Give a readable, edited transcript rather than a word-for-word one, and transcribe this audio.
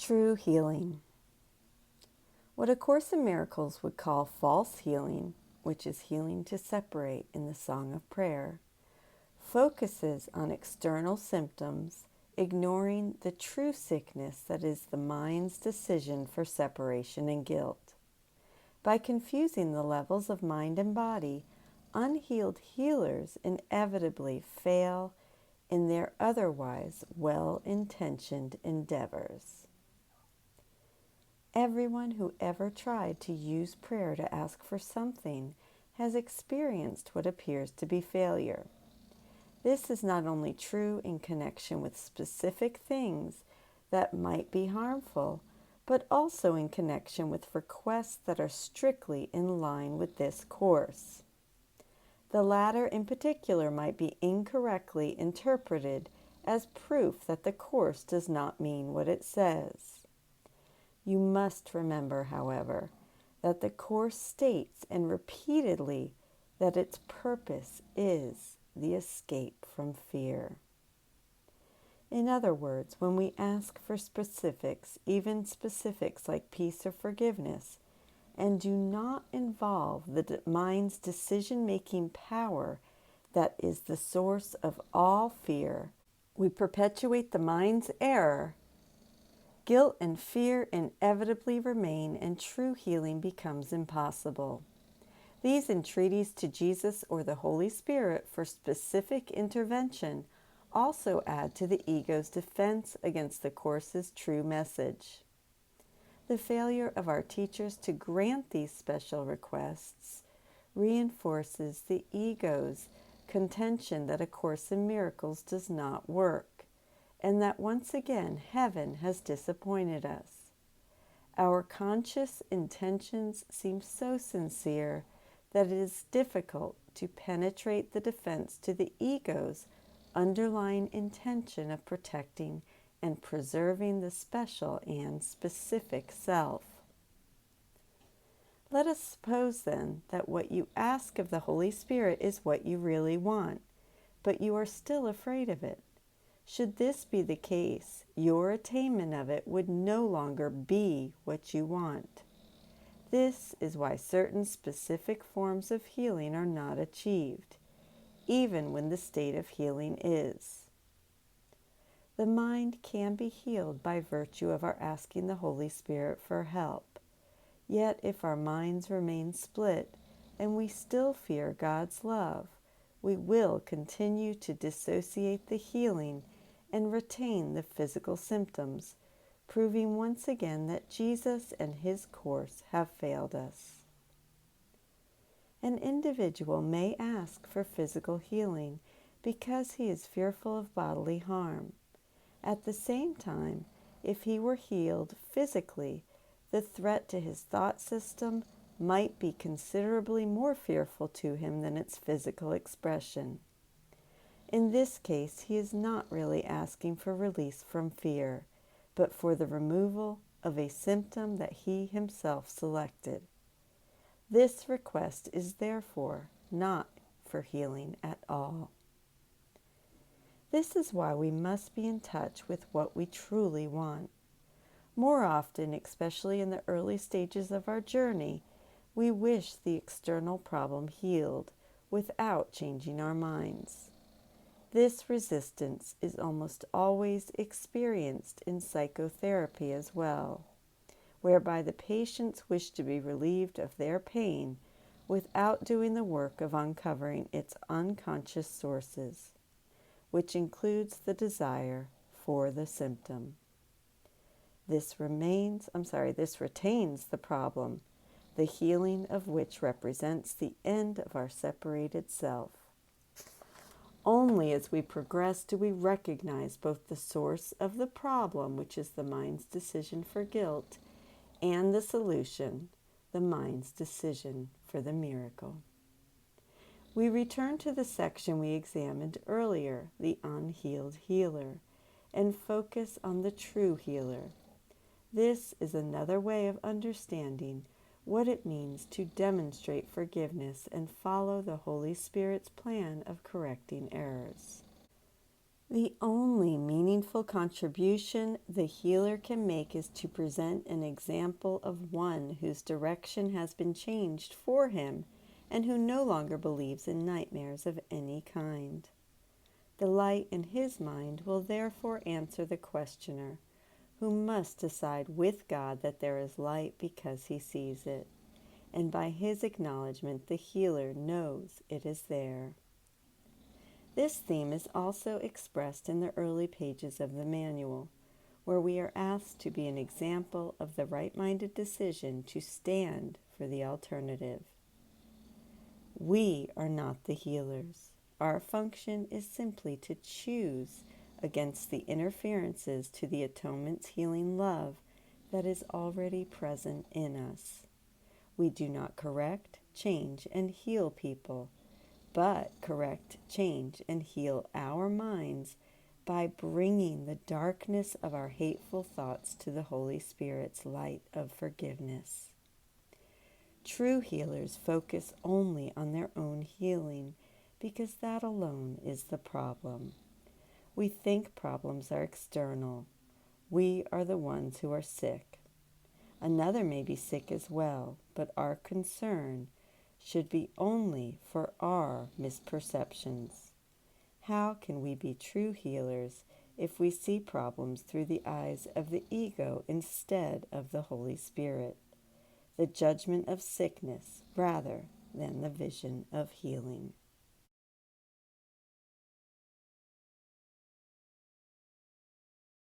True healing. What A Course in Miracles would call false healing, which is healing to separate in the Song of Prayer, focuses on external symptoms, ignoring the true sickness that is the mind's decision for separation and guilt. By confusing the levels of mind and body, unhealed healers inevitably fail in their otherwise well-intentioned endeavors. Everyone who ever tried to use prayer to ask for something has experienced what appears to be failure. This is not only true in connection with specific things that might be harmful, but also in connection with requests that are strictly in line with this course. The latter in particular might be incorrectly interpreted as proof that the course does not mean what it says. You must remember, however, that the course states and repeatedly that its purpose is the escape from fear. In other words, when we ask for specifics, even specifics like peace or forgiveness, and do not involve the mind's decision-making power that is the source of all fear, we perpetuate the mind's error. Guilt and fear inevitably remain, and true healing becomes impossible. These entreaties to Jesus or the Holy Spirit for specific intervention also add to the ego's defense against the Course's true message. The failure of our teachers to grant these special requests reinforces the ego's contention that A Course in Miracles does not work, and that once again heaven has disappointed us. Our conscious intentions seem so sincere that it is difficult to penetrate the defense to the ego's underlying intention of protecting and preserving the special and specific self. Let us suppose then that what you ask of the Holy Spirit is what you really want, but you are still afraid of it. Should this be the case, your attainment of it would no longer be what you want. This is why certain specific forms of healing are not achieved, even when the state of healing is. The mind can be healed by virtue of our asking the Holy Spirit for help. Yet if our minds remain split and we still fear God's love, we will continue to dissociate the healing and retain the physical symptoms, proving once again that Jesus and His Course have failed us. An individual may ask for physical healing because he is fearful of bodily harm. At the same time, if he were healed physically, the threat to his thought system might be considerably more fearful to him than its physical expression. In this case, he is not really asking for release from fear, but for the removal of a symptom that he himself selected. This request is therefore not for healing at all. This is why we must be in touch with what we truly want. More often, especially in the early stages of our journey, we wish the external problem healed without changing our minds. This resistance is almost always experienced in psychotherapy as well, whereby the patients wish to be relieved of their pain without doing the work of uncovering its unconscious sources, which includes the desire for the symptom. This retains the problem, the healing of which represents the end of our separated self. Only as we progress do we recognize both the source of the problem, which is the mind's decision for guilt, and the solution, the mind's decision for the miracle. We return to the section we examined earlier, the unhealed healer, and focus on the true healer. This is another way of understanding what it means to demonstrate forgiveness and follow the Holy Spirit's plan of correcting errors. The only meaningful powerful contribution the healer can make is to present an example of one whose direction has been changed for him and who no longer believes in nightmares of any kind. The light in his mind will therefore answer the questioner, who must decide with God that there is light because he sees it, and by his acknowledgement the healer knows it is there. This theme is also expressed in the early pages of the manual, where we are asked to be an example of the right-minded decision to stand for the alternative. We are not the healers. Our function is simply to choose against the interferences to the atonement's healing love that is already present in us. We do not correct, change, and heal people, but correct, change, and heal our minds by bringing the darkness of our hateful thoughts to the Holy Spirit's light of forgiveness. True healers focus only on their own healing because that alone is the problem. We think problems are external. We are the ones who are sick. Another may be sick as well, but our concern should be only for our misperceptions. How can we be true healers if we see problems through the eyes of the ego instead of the Holy Spirit, the judgment of sickness rather than the vision of healing?